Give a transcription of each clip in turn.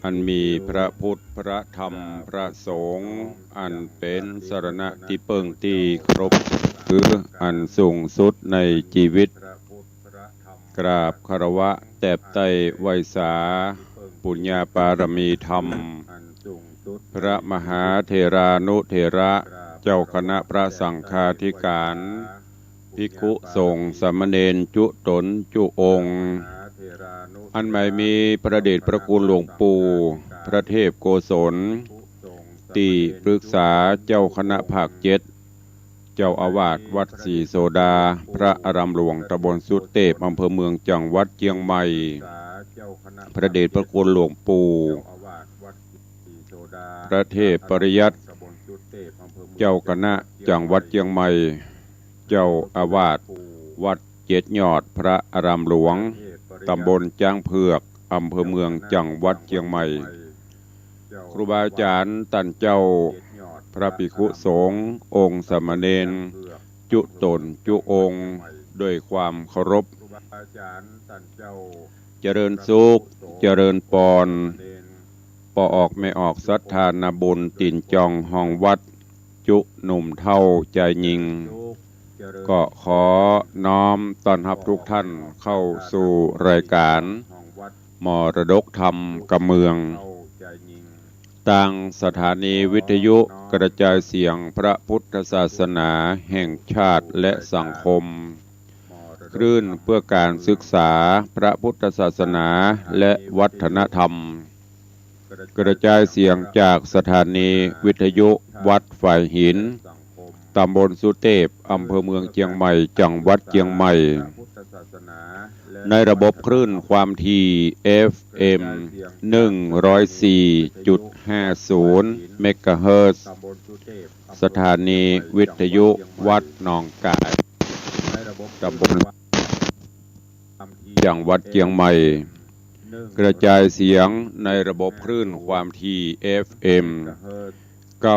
อันมีพระพุทธพระธรรมพระสงฆ์อันเป็นสรณะที่เปิงที่ครบคืออันสูงสุดในชีวิตกราบคารวะแตบไตไวสาปุญญาปารมีธรรมพระมหาเถรานุเถระเจ้าคณะพระสังฆาธิการภิกขุสงฆ์สามเณรจุตนจุองค์อันใหม่มีพระเดชพระคุณหลวงปู่พระเทพโกศลตีปรึกษาเจ้าคณะภาค7เจ้าอาวาสวัดศรีโสดาพระอารามหลวงตำบลสุเทพอำเภอเมืองจังหวัดเชียงใหม่พระเดชพระคุณหลวงปู่พระเทพปริยัติเจ้าคณะจังหวัดเชียงใหม่เจ้าอาวาสวัดเจ็ดยอดพระอารามหลวงตำบลจ้างเผือกอำเภอเมืองจังหวัดเชียงใหม่ครูบาอาจารย์ท่านเจ้าพระภิกขุสงฆ์องค์สามเณรจุตนจุองค์ด้วยความเคารพเจริญสุขเจริญปอนปอออกไม่ออกศรัทธานาบุญตินจองห้องวัดจุหนุ่มเท่าใจยิงก็ขอน้อมต้อนรับทุกท่านเข้าสู่รายการมรดกธรรมกำเมืองต่างสถานีวิทยุกระจายเสียงพระพุทธศาสนาแห่งชาติและสังคมคลื่นเพื่อการศึกษาพระพุทธศาสนาและวัฒนธรรมกระจายเสียงจากสถานีวิทยุวัดฝ่ายหินตำบลสุเทพอำเภอเมืองเชียงใหม่จังหวัดเชียงใหม่ในระบบคลื่นความถี่ FM 104.50 เมกะเฮิรตซ์สถานีวิทยุวัดหนองกายตำบลจังหวัดเชียงใหม่กระจายเสียงในระบบคลื่นความถี่ FM 99.75 102.0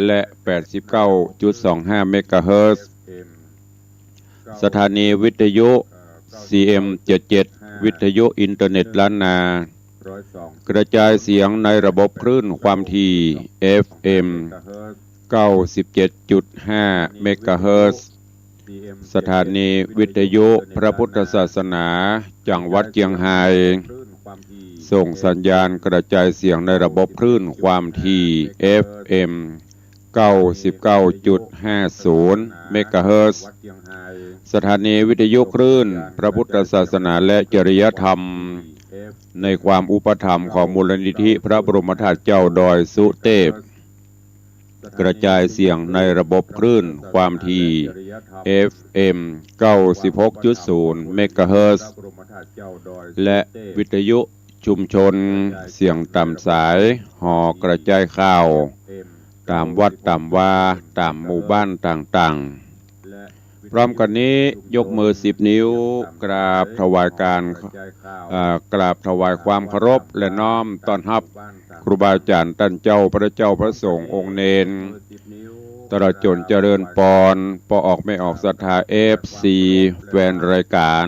และ 89.25 เมกะเฮิรตซ์สถานีวิทยุ CM77 วิทยุอินเทอร์เน็ตล้านนากระจายเสียงในระบบคลื่นความถี่ FM 97.5 เมกะเฮิรตซ์สถานีวิทยุพระพุทธศาสนาจังหวัดเชียงรายส่งสัญญาณกระจายเสียงในระบบคลื่นความถี่ FM 99.50 เมกะเฮิรตซ์สถานีวิทยุคลื่นพระพุทธศาสนาและจริยธรรมในความอุปถัมภ์ของมูลนิธิพระบรมธาตุเจ้าดอยสุเทพกระจายเสียงในระบบคลื่นความถี่ FM 96.0 เมกะเฮิรตซ์และวิทยุชุมชนเสียงต่ำสายห่อกระจายข่าวตามวัดตามวาตามหมู่บ้านต่างๆพร้อมกันนี้ยกมือ10 นิ้วกราบถวายความเคารพและน้อมต้อนรับครูบาอาจารย์ท่านเจ้าพระเจ้าพระสงฆ์องค์เนรตลอดจนเจริญปอนปอออกไม่ออกศรัทธา FC แฟนรายการ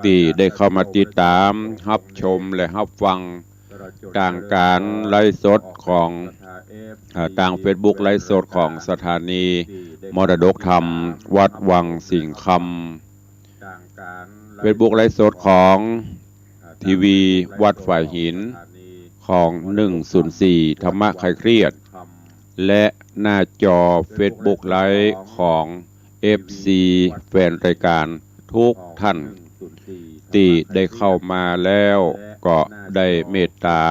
ที่ได้เข้ามาติดตามรับชมและรับฟังต่างการไลฟ์สดของต่าง Facebook ไลฟ์สดของสถานีมรดกธรรมวัดวังสิงห์คำ Facebook ไลฟ์สดของทีวีวัดฝ่ายหินของ104ธรรมะคลายเครียดและหน้าจอ Facebook ไลฟ์ของ FC แฟนรายการทุกท่านที่ได้เข้ามาแล้วก็ได้เมตตา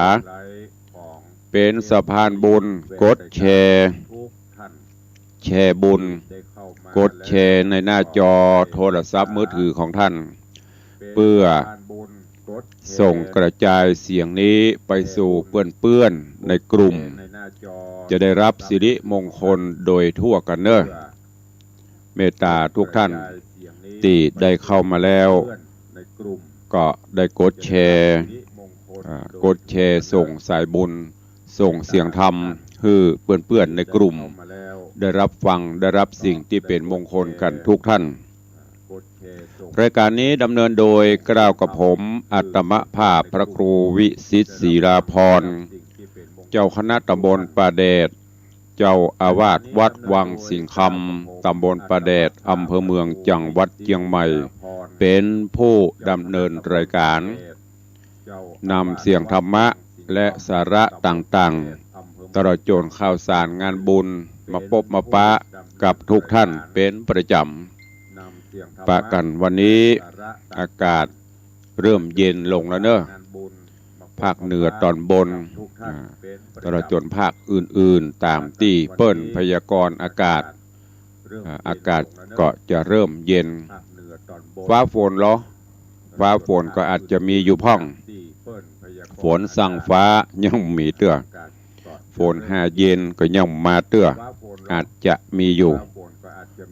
เป็นสะพานบุญกดแชร์บุญกดแชร์ในหน้าจอโทรศัพท์มือถือของท่านเพื่อส่งกระจายเสียงนี้ไปสู่เพื่อนๆในกลุ่มจะได้รับสิริมงคลโดยทั่วกันเนอะเมตตาทุกท่านที่ได้เข้ามาแล้วก็ได้กดแชร์ส่งสายบุญส่งเสียงธรรมให้เพื่อนๆในกลุ่มได้รับฟังได้รับสิ่งที่เป็นมงคลกันทุกท่าน ก รายการนี้ดำเนินโดยกล่าวกับผมอัตมภาพพระครูวิสิตศรีลาภรณ์เจ้าคณะตำบลป่าแดดเจ้าอาวาสวัดวังสิงคำตำบลป่าแดดอำเภอเมืองจังหวัดเชียงใหม่เป็นผู้ดำเนินรายการนำเสียงธรรมะและสาระต่างๆตลอดจนข่าวสารงานบุญมาพบมาปะกับทุกท่านเป็นประจำปะกันวันนี้อากาศเริ่มเย็นลงแล้วเนอะภาคเหนือตอนบนตลอดจนภาคอื่นๆตามที่เปิ้นพยากรณ์อากาศก็จะเริ่มเย็นฟ้าฝนเหรอฟ้าฝนก็อาจจะมีอยู่พ่องฝนสั่งฟ้ายังมีเตื้อฝนหาเย็นก็ยังมาเตื้ออาจจะมีอยู่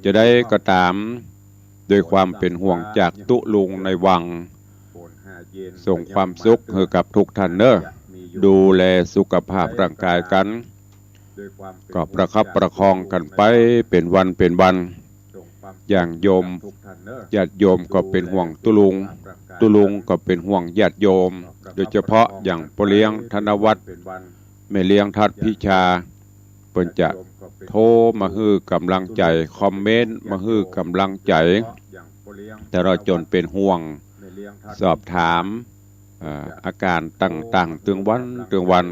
จะได้ก็ตามโดยความเป็นห่วงจากตุลุงในวังส่งความสุขให้กับทุกท่านเนอะดูแลสุขภาพร่างกายกันก็ประคับประคองกันไปเป็นวันอย่างโยมญาติโยมก็เป็นห่วงตุลุงก็เป็นห่วงญาติโยมโดยเฉพาะอย่างพ่อเลี้ยงธนวัฒน์แม่เลี้ยงทัดพิชาเพิ่นจะโทรมาฮื้อกำลังใจคอมเมนต์มาฮื้อกำลังใจแต่เราจนเป็นห่วงสอบถามอาการต่างๆเตืองวัน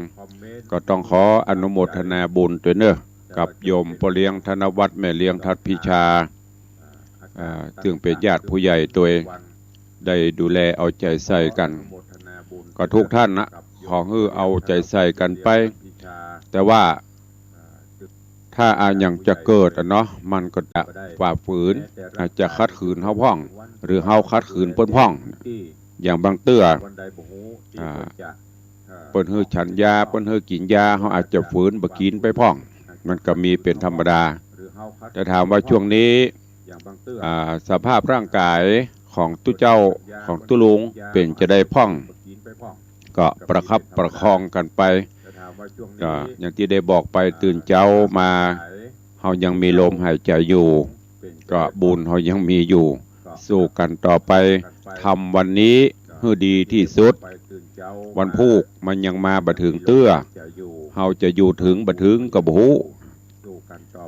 ก็ต้องขออนุโมทนาบุญด้วยเนอะกับโยมพ่อเลี้ยงธนวัฒน์แม่เลี้ยงทัดพิชาซึ่งเป็นญาติผู้ใหญ่ตัวได้ดูแลเอาใจใส่กันก็ทุกท่านนะขอให้เอาใจใส่กันไปแต่ว่าถ้าอย่างจะเกิดเนาะมันก็จะฝ่าฝืนอาจจะคัดขืนเฮาพ่องหรือเฮาคัดขืนเปิ้นพ่องอย่างบางเตื้อเปิ้นฮื้อฉันยาเปิ้นฮื้อกินยาเฮาอาจจะฝืนบ่กินไปพ่องมันก็มีเป็นธรรมดาแต่ถามว่าช่วงนี้สภาพร่างกายของตุเจ้าของตุลุงเป็นจะได้พ่องก็ประคับประคองกันไปก็อย่างที่ได้บอกไปตื่นเช้ามาเฮายังมีลมหายใจอยู่ก็บุญเฮายังมีอยู่สู้กันต่อไปทำวันนี้ให้ดีที่สุดวันพุธมันยังมาบ่ถึงเตื้อเฮาจะอยู่ถึงบ่ถึงก็บ่ฮู้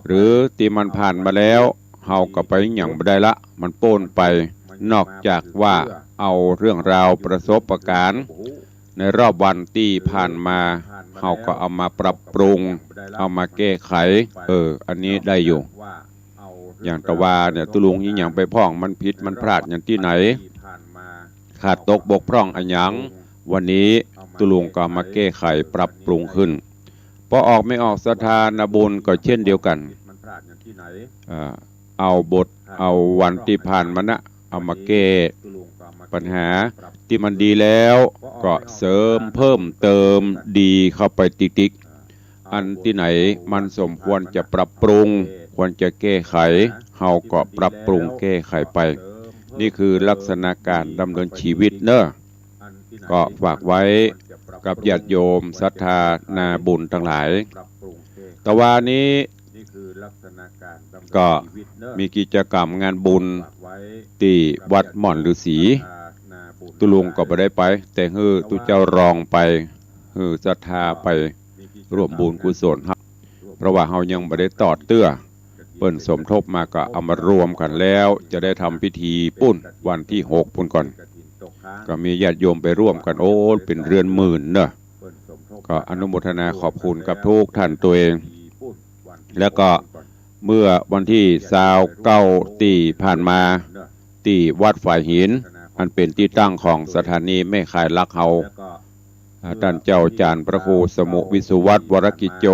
หรือที่มันผ่านมาแล้วเฮาก็ไปหยังบ่ได้ละมันโป้นไปนอกจากว่าเอาเรื่องราวประสบการณ์ในรอบวันที่ผ่านมาเฮาก็เอามาปรับปรุงเอามาแก้ไขอันนี้ได้อยู่อย่างตะวาเนี่ยตุลุงยิ่งอย่างไปพ่องมันผิดมันพลาดอย่างที่ไหนขาดตกบกพร่องอันหยังวันนี้ตุลุงก็มาแก้ไขปรับปรุงขึ้นพอออกไม่ออกสถานบุญก็เช่นเดียวกันเอาบทเอาวันที่ผ่านมานะเอามาแก้ปัญหาที่มันดีแล้วก็เสริมเพิ่มเติมดีเข้าไปติ๊กอันที่ไหนมันสมควรจะปรับปรุงควรจะแก้ไขเฮาก็ปรับปรุงแก้ไขไปนี่คือลักษณะการดำเนินชีวิตเนอะก็ฝากไว้กับญาติโยมศรัทธานาบุญทั้งหลายแต่ว่านี้ก็มีกิจกรรมงานบุญที่วัดหม่อนฤาษีตุลุงก็ไม่ได้ไปแต่ฮือตุเจ้ารองไปฮือศรัทธาไปร่วมบุญกุศลครับเพราะว่าเฮายังไม่ได้ตอดเตื้อเปิ้นสมทบมาก็เอามารวมกันแล้วจะได้ทำพิธีปุ้นวันที่6ปุ้นก่อนก็มีญาติโยมไปร่วมกันโอ้เป็นเรือนหมื่นเนอะก็อนุโมทนาขอบคุณกับทุกท่านตัวเองแล้วก็เมื่อวันที่29ที่ผ่านมาที่วัดฝ่ายหินอันเป็นที่ตั้งของสถานีแม่ข่ายลักเฮาท่านเจ้าจารย์พระครูสมุวิสุวัตรวรกิจโจ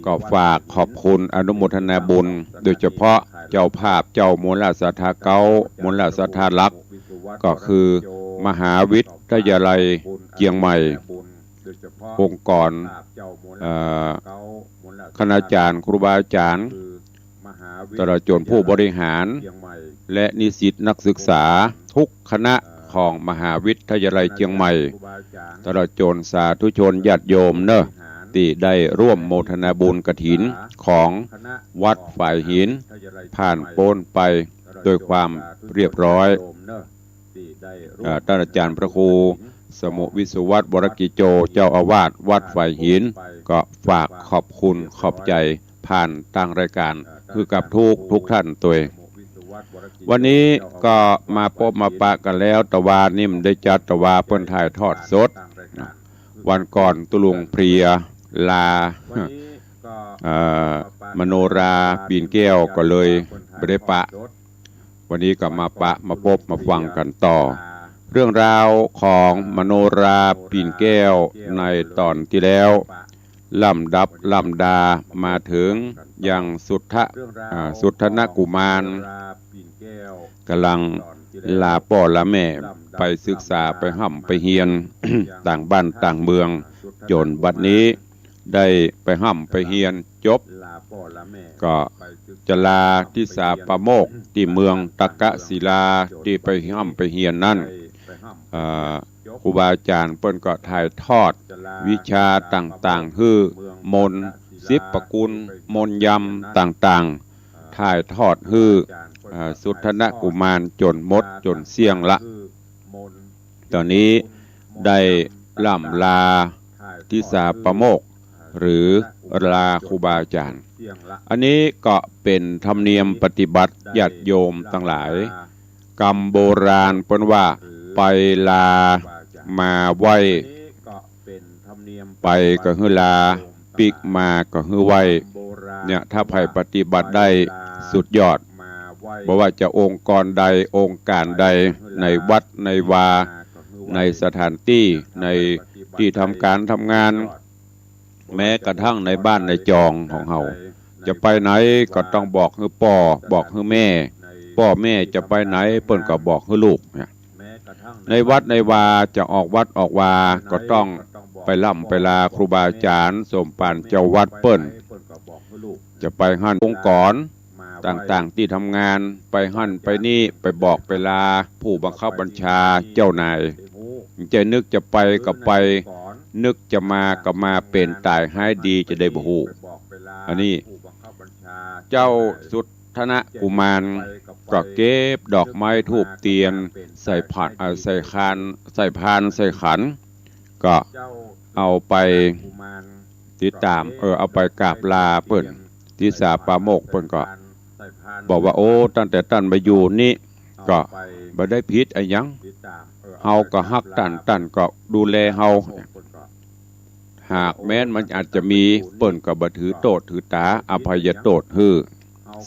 ก็ฝากขอบคุณอนุโมทนาบุญโดยเฉพาะเจ้าภาพเจ้ามูลศรัทธาเก้ามูลศรัทธาลักก็คือมหาวิทยาลัยเชียงใหม่องค์กรคณาจารย์ครูบาอาจารย์ตลอดจนผู้บริหารและนิสิตนักศึกษาทุกคณะของมหาวิทยาลัยเชียงใหม่ตลอดจนสาธุชนญาติโยมเนอะที่ได้ร่วมโมทนาบุญกฐินของวัดฝ่ายหินผ่านโปนไป โดยความเรียบร้อยท่านอาจารย์พระครูสมุวิสุวัตรวรกิโจเจ้าอาวาสวัดฝ่ายหินก็ฝากขอบคุณขอบใจผ่านทางรายการคือกับทุกท่านตัวเองวันนี้ก็มาพบมาปะกันแล้วตะวานิ่มได้จัดตะวาเปิ้นถ่ายทอดสดวันก่อนตุลุงเพรียลามโนราปีนแก้วก็เลยไม่ได้ปะวันนี้ก็มาปะมาพบมาฟังกันต่อเรื่องราวของมโนราปีนแก้วในตอนที่แล้วลำดับลำดามาถึงยังสุทธนกุมารกำลังลาพ่อลาแม่ไปศึกษาไปห่ำไปเฮียน ต่างบ้านต่างเมืองจนบัดนี้ได้ไปห่ำไปเฮียนจบก็จะลาที่สาปโมกที่เมืองตะกะศิลาที่ไปห่ำไปเฮียนนั่นครูบาอาจารย์เปิ้นก็ถ่ายทอดวิชาต่างๆคือมนต์สิบประกุลมนต์ยำต่างๆถ่ายทอดคือสุทธนกุมารจนมดจนเสี่ยงละตอนนี้ได้ล่ำลาทิสาปโมกหรือลาครูบาอาจารย์อันนี้ก็เป็นธรรมเนียมปฏิบัติญาติโยมทั้งหลายกรรมโบราณเปิ้นว่าไปลามาไหวไปก็คือลาปิกมาก็คือไหวเนี่ยถ้าใครปฏิบัติได้สุดยอดบอกว่าจะองค์กรใดองค์การใดในวัดในวาในสถานที่ในที่ทำการทำงานแม้กระทั่งในบ้านในจองของเฮาจะไปไหนก็ต้องบอกคือพ่อบอกคือแม่พ่อแม่จะไปไหนเปิ้นก็บอกคือลูกในวัดในวาจะออกวัดออกวาก็ต้องไปล่ำไปลาครูบาอาจารย์สมปานเจ้าวัดเปิ้นจะไปหั่นองค์กรต่างๆที่ทำงานไปหั่นไปนี่ไปบอกไปลาผู้บังคับบัญชาเจ้านายจะนึกจะไปก็ไปนึกจะมาก็มาเป็นตายให้ดีจะได้บ่ฮู้อันนี้เจ้าสุทธนกุมารก็เก็บดอกไม้ธูปเทียนใส่ผัดใส่คานใส่พานใส่ขันก็เอาไปติดตามเอาไปกราบลาเปิ้นที่สาปาโมกเปิ้นก็บอกว่าโอ้ตั้งแต่ท่านมาอยู่นี่ก็บ่ได้ผิดอะไรหยังเฮาก็ฮักท่านก็ดูแลเฮาหากแม้นมันอาจจะมีเปิ้นก็บ่ถือโทษถือตาอภัยโทษฮือ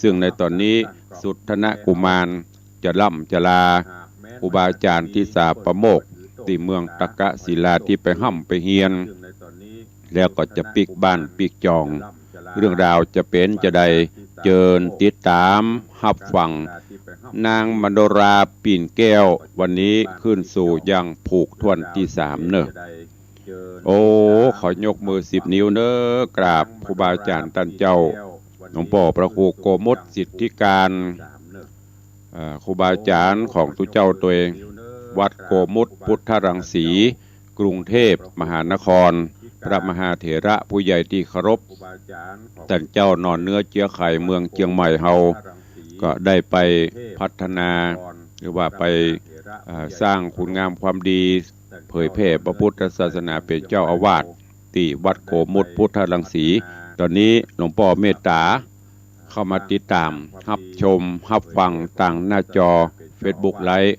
ซึ่งในตอนนี้สุทธนกุมารจะล่ำจะลาครูบาอาจารย์ที่สาปโมกที่เมืองตะกะศิลาที่ไปห่ำไปเฮียนแล้วก็จะปิกบ้านปิกจองเรื่องราวจะเป็นจะได้เจิญติดตามรับฟังนางมโนราปีนแก้ววันนี้ขึ้นสู่ยังผูกทวนที่3เนอะโอ้ขอยกมือ10 นิ้วเนอะกราบครูบาอาจารย์ท่านเจ้าหลวงพ่อพระครูโกมลสิทธิการครูบาอาจารย์ของตุเจ้าตัวเองวัดโกมุตพุทธรังสีกรุงเทพมหานครพระมหาเถระผู้ใหญ่ที่เคารพท่านเจ้านอนเนื้อเจือไข่เมืองเชียงใหม่เฮาก็ได้ไปพัฒนาหรือว่าไปสร้างคุณงามความดีเผยแผ่พระพุทธศาสนาเป็นเจ้าอาวาสที่วัดโกมุตพุทธรังสีตอนนี้หลวงพ่อเมตตาเข้ามาติดตามรับชมรับฟังต่างหน้าจอ Facebook ไลฟ์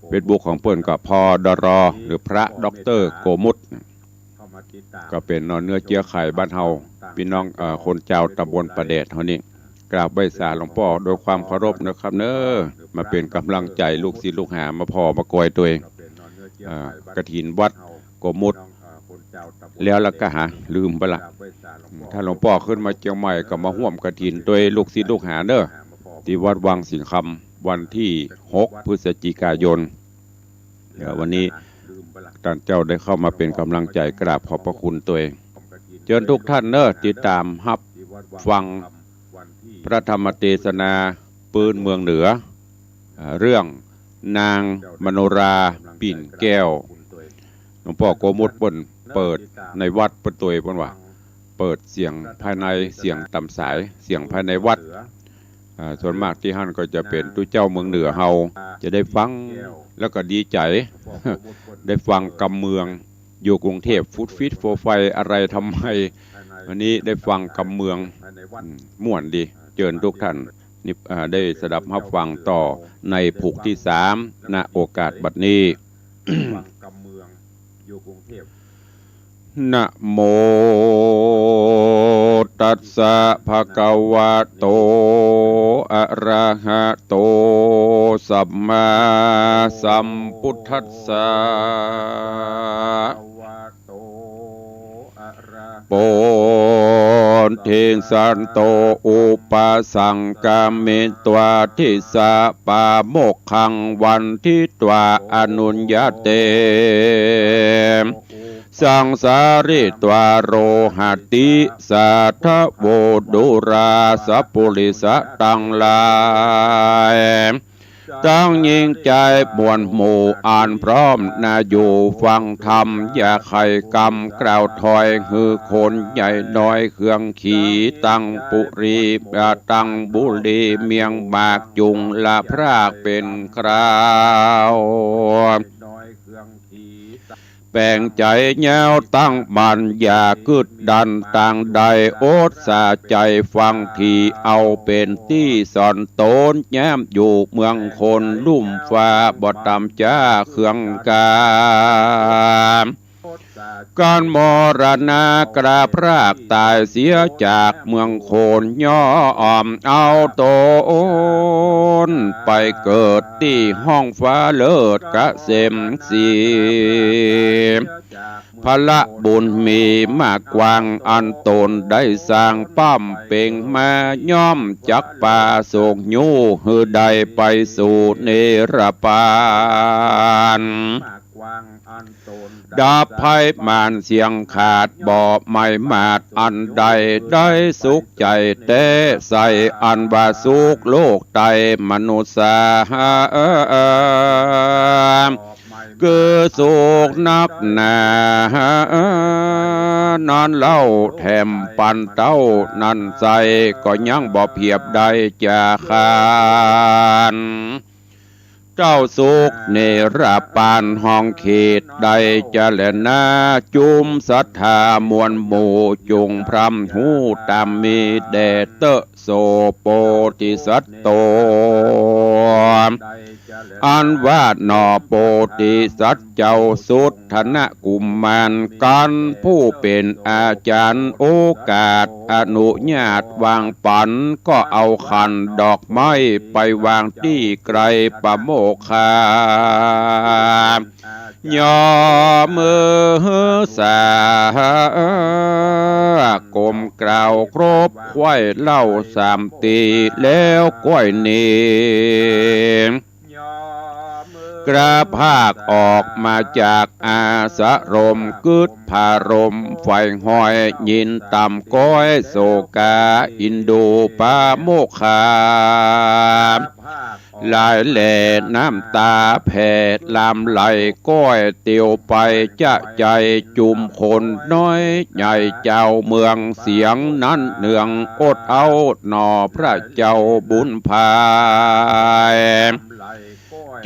Facebook ของเปิ้นก็พอดรหรือพระด็อกเตอร์โกมุตก็เป็นนอนเนื้อเจือไข่บ้านเฮาพี่น้องคนเจ้าตำบลประเดชเฮานี่กราบไหว้ศาลหลวงพ่อโดยความเคารพนะครับเนอะมาเป็นกำลังใจลูกศิษย์ลูกหามาพอมากอยตัวเองกฐินวัดโกมุตแล้วละก็ลืมไปละถ้าหลวงพ่อขึ้นมาเชียงใหม่ก็มาร่วมกฐินโดยลูกศิษย์ลูกหาเนอะที่วัดวังสิงห์คำวันที่6 พฤศจิกายนวันนี้ท่านเจ้าได้เข้ามาเป็นกำลังใจกราบขอบพระคุณตัวเองเชิญทุกท่านเนอะติดตามรับฟังพระธรรมเทศนาปืนเมืองเหนือเรื่องนางมโนราปิ่นแก้วหลวงพ่อโกมุตเปิดในวัดเปิดตัวเองว่าเปิดเสียงภายในเสียงต่ำสายเสียงภายในวัด ส่วนมากที่หั่นก็จะเป็นตู้เจ้าเมืองเหนือเฮาจะได้ฟังแล้วก็ดีใจ ได้ฟังกำเมืองอยู่กรุงเทพฟุตฟิตโฟไฟอะไรทำไมวันนี้ได้ฟังกำเมืองม่วนดีเชิญทุกท่านนี่ได้สดับรับฟังต่อในผูกที่3ณโอกาสบัดนี้ ฟังกำเมืองอยู่กรุงเทพนะโมตัสสะภะคะวะโตอะระหะโตสัมมาสัมพุทธัสสะโปนเทสันโตอุปสังกามิตวาทิสะปาโมกขังวันทิตวาอนุญญาเตสังสาริตวาโรหติสัทธโวดุราสัพพุริสะตังลายตั้งยิ่งใจบวนหมู่อ่านพร้อมนาอยู่ฟังธรรมอย่าไข่กรรมกล่าวถอยคือคนใหญ่น้อยเครื่องขี่ตั้งปุรีตั้งบุรีเมียงบากจุงละพรากเป็นคราวแปลงใจแนวตั้งมันอย่ากึดดันต่างใดโอดสาใจฟังทีเอาเป็นที่สอนโตนแย้มอยู่เมืองคนลุ่มฟ้าบ่ตำจ้าเครื่องการมรณะกราพรากตายเสียจากเมืองโคนย่ออ่อมเอาโตนไปเกิดที่ห้องฟ้าเลิศกะเสมสีพละบุญมีมากกว้างอันตนได้สร้างป้อมเป่งมาย่อมจักป่าโศกยูหือใดไปสู่เนรปานดาบไพ่มานเสียงขาดบ่ไม่มาดอันใดได้สุขใจเต้ใส่อันว่าสุขโลกไตมนุษย์คือสุขนักหนานอนเล่าแถมปันเต้านั่นใจก็ยังบ่เพียบใดจะขานเจ้าสุขเนรปานห้องเขตใดจะแลนาจุมศรัทธามวลหมู่จุงพรำหูตามมีแดเตโสโปติสัตโตอันว่าหนอโปติสัตเจ้าสุดธนกุมมารกันผู้เป็นอาจารย์โอกาสอนุญาตวางปันก็เอาขันดอกไม้ไปวางที่ไกลปะโมกขายอมือสากลมกล่าวครบควายเล่า3 ตีแล้วก้อยนี้กระภาคออกมาจากอาสรมกึดผารมไฟห้อยยินต่ำก้อยโศกาอินดูปาโมกขาลายแหล่น้ำตาแผ่ลามไหลก้อยเตียวไปจะใจจุมคนน้อยใหญ่เจ้าเมืองเสียงนั้นเนืองอดเอาหนอพระเจ้าบุญพาย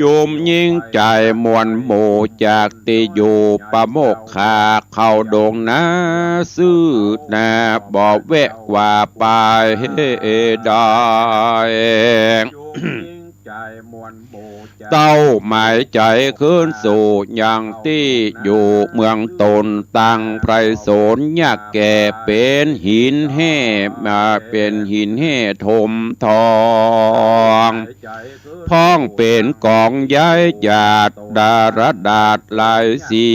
จุมยิ่งใจมวลหมู่จากติอยู่ปะโมกขาเข้าดงนาซื้อนาบ่แวะกว่าปลายดอยเต้าหมายใจขึ้นสู่อย่างที่อยู่เมืองตนตั้งไพรโสนยากแก่เป็นหินแห่มาเป็นหินแห่ทมทองพ้องเป็นกองย้ายหยาดดารดาดลายสี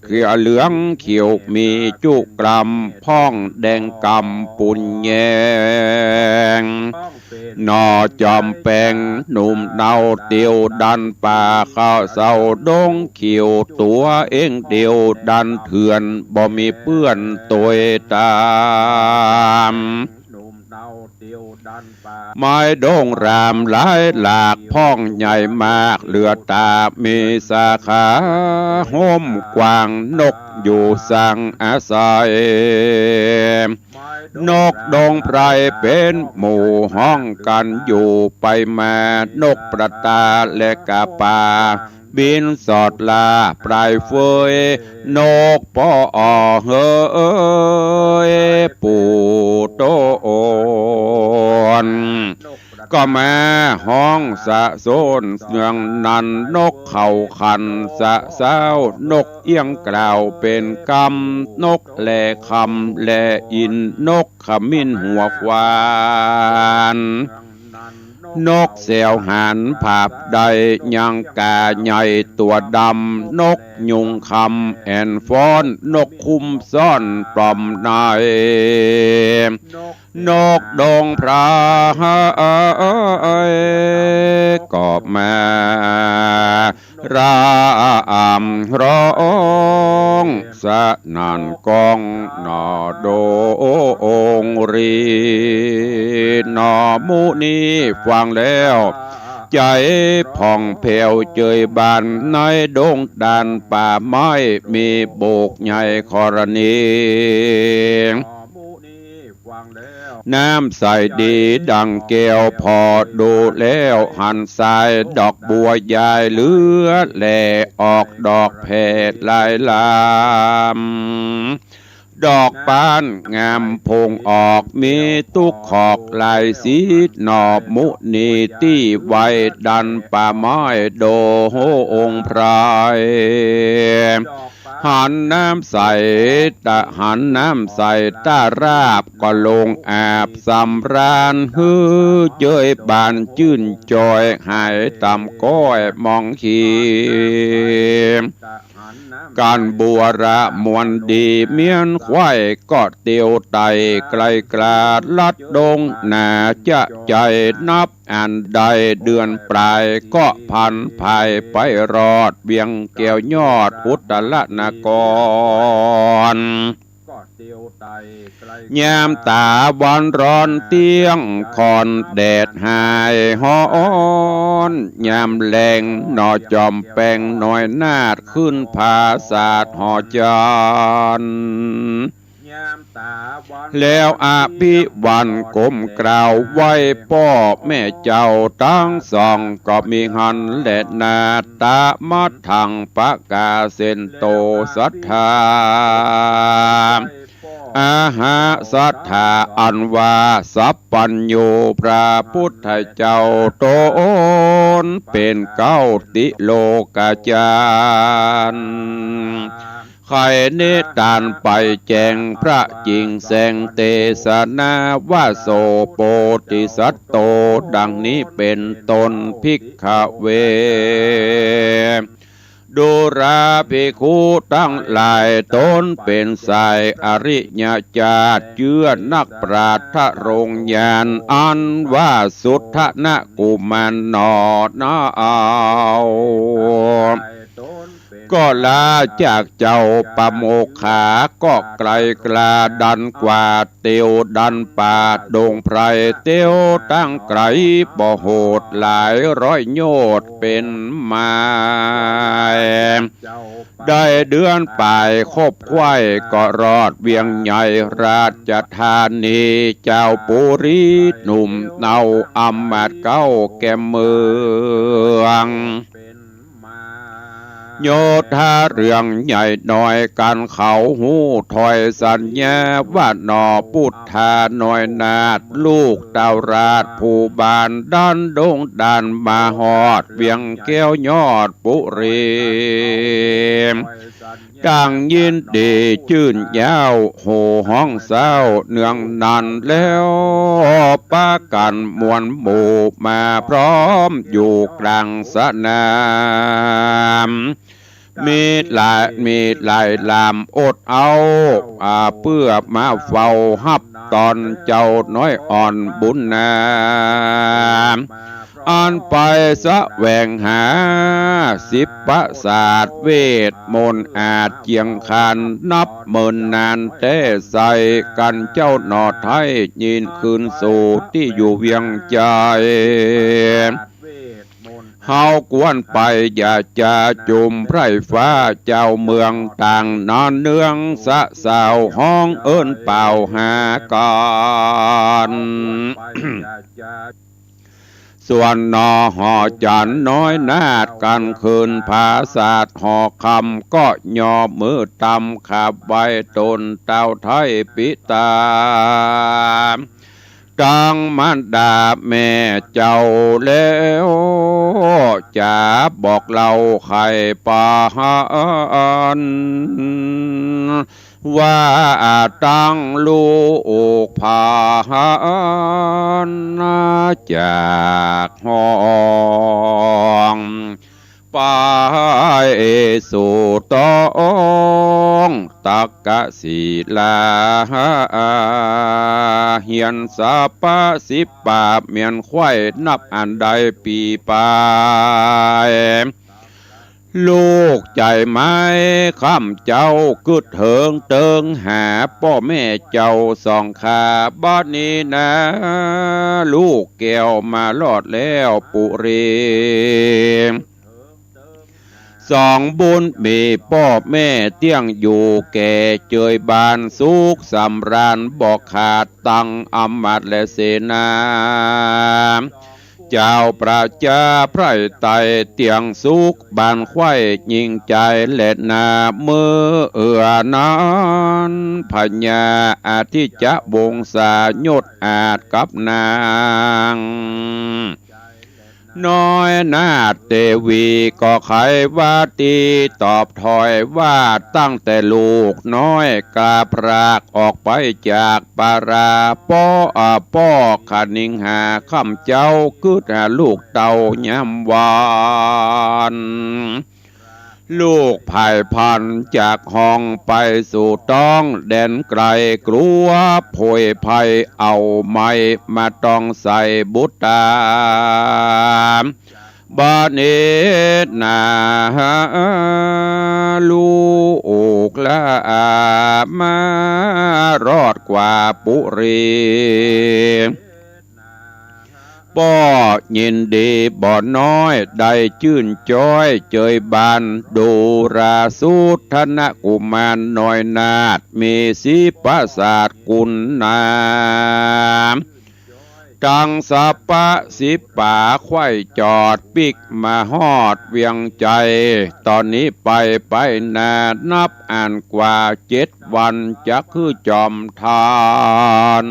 เขียวเหลืองเขียวมีจุกรำพ้องแดงกำปุ่นแยงนอจอมแปงหนุ่มเนาเตียวดันป่าข้าวเศร้าดงเขียวตัวเองเดียวดันเถื่อนบ่มีเปื้อนตัวตามไม้ดงรามหลายหลากพ้องใหญ่มากเหลือตามีสาขาห้มกวางนกอยู่สังอาศัย นกดงไพรเป็นหมู่ห้องกันอยู่ไปมานกประตาและกาปาบินสอดลาปลายเฟยนกปอเฮยปูโตนก็มาห้องสะโซนเสียงนันนกเข่าขันสะเศร้านกเอี้ยงกล่าวเป็นกำนกแลคำแลอินนกขมิ้นหัวควานนกเสียวหันผาบใดยังกาใหญ่ตัวดำนกยุงคำแอนฟ้อนนกคุมซ่อนปลอมนายนกดงพระก็มาราอำร้องสะนันกองนอโดองรีนอมุนีฟังแล้วใจผ่องแผ้วเจยบานในดงดานป่าไม้มีโบกใหญ่ครณีน้ำใสดีดังแก้วพอดูแล้วหันสายดอกบัวยายเหลือแหล่ออกดอกแผ่ลายลามดอกปานงามพงออกมีตุกขอกลายสีหนอบมุนีที่ไว้ดันป่าไม้โดโหองพรายหันน้ำใสหันน้ำใสตาราบก็ลงอาบสำราญฮือเจยบานจื่นจอยหายตำก้อยมองขีการบัวระมวลดีเมียนควายก็เตียวไตไกลกลาดลัดดงนาจะใจนับอันใดเดือนปลายก็พันภายไปรอดเบียงแก้วยอดอุตละนกรยามตาวันร้อนเตียงคอนแดดหายฮ้อนยามแรงนอจอมแปงหน่อยนาดขึ้นผาศาสตร์หอจานแล้วอาภิวันก้มกล่าวไว้พ่อแม่เจ้าทั้งสองก็มีหันและนาตามัดทางปะกาเซนโตสัทธาอาหาสัทธาอันว่าสัพปัญโยพระพุทธเจ้าโตนเป็นเก้าติโลกาจารย์ใครเนตานไปแจงพระจริงแสงเตสนาวาโสโปติสัตโตดังนี้เป็นตนภิกขเวดูราภิกขุตั้งหลายตนเป็นสายอริยญาติเชื่อนักปราชญ์โรงยานอันว่าสุทธนะกุมารนอนาเอาก็ลาจากเจ้าปโมกขาก็ไกลกลาดันกว่าเตียวดันป่าดงไพรเตียวตั้งไกลบ่โหดหลายร้อยโยชน์เป็นมาได้เดือนปลายคบควายก็รอดเวียงใหญ่ราชธานีเจ้าปุรีหนุ่มเนาอำมาตย์เก้าแก่เมืองโยธาเรื่องใหญ่หน่อยการเขาหูถอยสัญญาว่าหนอพุทธาหน่อยนาดลูกดาวราชผู้บานด้านดงดานมาหอดเวียงแก้วยอดปุรีดังยินดีชื่นยาวโหห้องเศร้าเนืองนันแล้วปากันมวลหมู่มาพร้อมอยู่กลางสนามมีหลายลามอดเอาเพื่อมาเฝ้าฮับตอนเจ้าน้อยอ่อนบุญนาอันไปสะแหวงหาสิบประสาทเวทมนต์อาจเจียงคันนับหมื่นนานแต่ใส่กันเจ้าหนอไทยยินคืนสู่ที่อยู่เวียงใจ เฮากวนไปอย่าจะจุมไพร่ฟ้าเจ้าเมืองต่างนอนเนืองสะสาวห้องเอิ้นเป่าหาก่อน ส่วนนอหอจันน้อยนาดกันคืนภาษาทหอคำก็ยอมือตำขับไว้ตนเต้าไทยปิตาจังมันดาแม่เจ้าแล้วจะบอกเราใครปานว่าตั้งลูกพานจากห้องไปสู่ต้องตักกะศีลาเฮียนสาปะสิบปาบเมียนไข่นับอันใดปีไปลูกใจไม้ข้ามเจ้ากึดเถิงเติงหาพ่อแม่เจ้าสองขาบ้านนี้นะลูกแก้วมาลอดแล้วปุรีสองบุญมีพ่อแม่เตี้ยงอยู่แก่เจยบานสุขสำราญบอกขาดตังอำมาตย์และเสนาเจ้าประชาไพร่ไตเตียงสุขบานไข่ยิงใจเล็ดนาเมื่อนั้นพญาอาทิจะบงสายดอาจกับนางน้อยนาเตวีก็ไขว่าตีตอบถอยว่าตั้งแต่ลูกน้อยกาพรากออกไปจากปาราป้อขานิงหาคำเจ้ากึดหาลูกเต่ายำวานลูกภายพันจากห้องไปสู่ต้องแดนไกลกลัวโผยภัยเอาไม้มาต้องใส่บุตรตาบาเนตนาลูกละมารอดกว่าปุรีป้อยินดีบ่อน้อยได้ชื่นจ้อยเจยบานดูราสุธนกุมารน้อยนาดมีสีประสาทกุลนาจังสะปะสิป่าไข่จอดปิกมาฮอดเวียงใจตอนนี้ไปนานับอ่านกว่า7 วันจะคือจอมทาน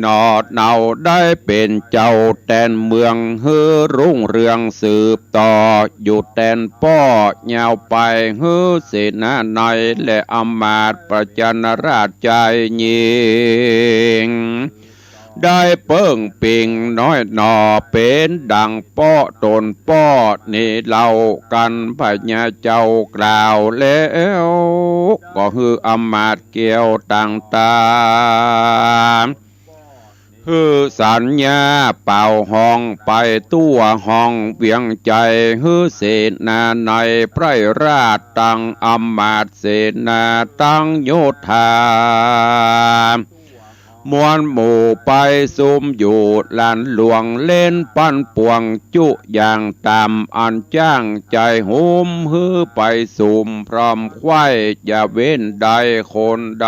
นอดเนาได้เป็นเจ้าแตนเมืองฮือรุ่งเรืองสืบต่ออยู่แตนป้อยาวไปฮือเสนาในและอมาตย์ประจันราชใจยิงได้เปิ้งปิงน้อยหนอเป็นดังป้อตนป้อนี่เล่ากันพญาเจ้ากล่าวแล้วก็คืออมาตย์เกี่ยวต่างๆคือสัญญาเป่าห้องไปตัวห้องเวียงใจฮือเสนาในไพร่ราชตั้งอมาตย์เสนาตั้งโยธามวลหมู่ไปซุมอยู่ลานหลวงเล่นปั้นป่วงจุอย่างตามอันจ้างใจหุมฮือไปซุมพร้อมไข่อย่าเว้นใดคนใด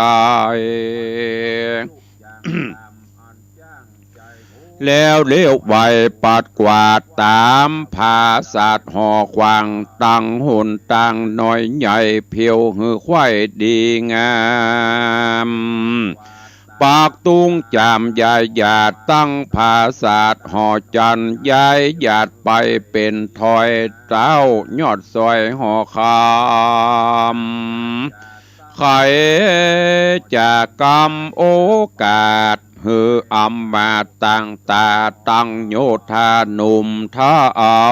แล้วเลี้ยวไวปัดกวาดตามภาษาหอควางตั้งหุนตั้งน้อยใหญ่เพียวหือไข่ดีงามปากตุงจามยายหยาดตั้งภาษาหอจันยายหยาดไปเป็นถอยเต้ายอดซอยหอคำไขจากกรรมโอกาสฮืออำมาตั้งตาตั้งโยธาหนุ่มท่าเอา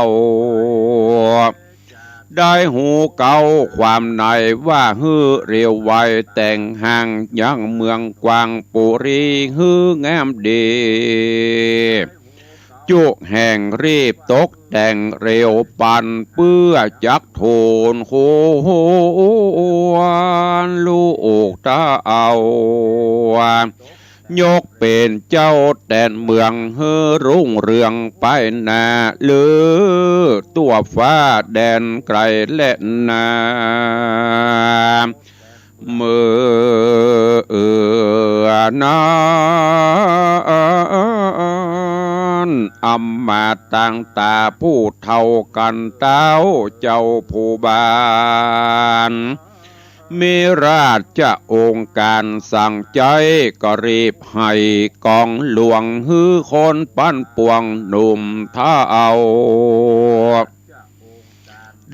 ได้หูเก่าความในว่าฮือเรียวไวแต่งห่างยังเมืองกวางปุรีฮืองามดีจุกแห่งรีบตกแต่งเร็วปันเปื้อจักโทนโคลูกตาเอา ยกเป็นเจ้าแดนเมืองเฮือรุ่งเรืองไปนาหรือตัวฟ้าแดนไกลและนาเมื่อนานอำมาตย์ต่างตาผู้เท่ากันเต้าเจ้าผู้บานมีราชองค์การสั่งใจก็รีบให้กองหลวงฮือคนปั้นปวงหนุ่มท่าเอา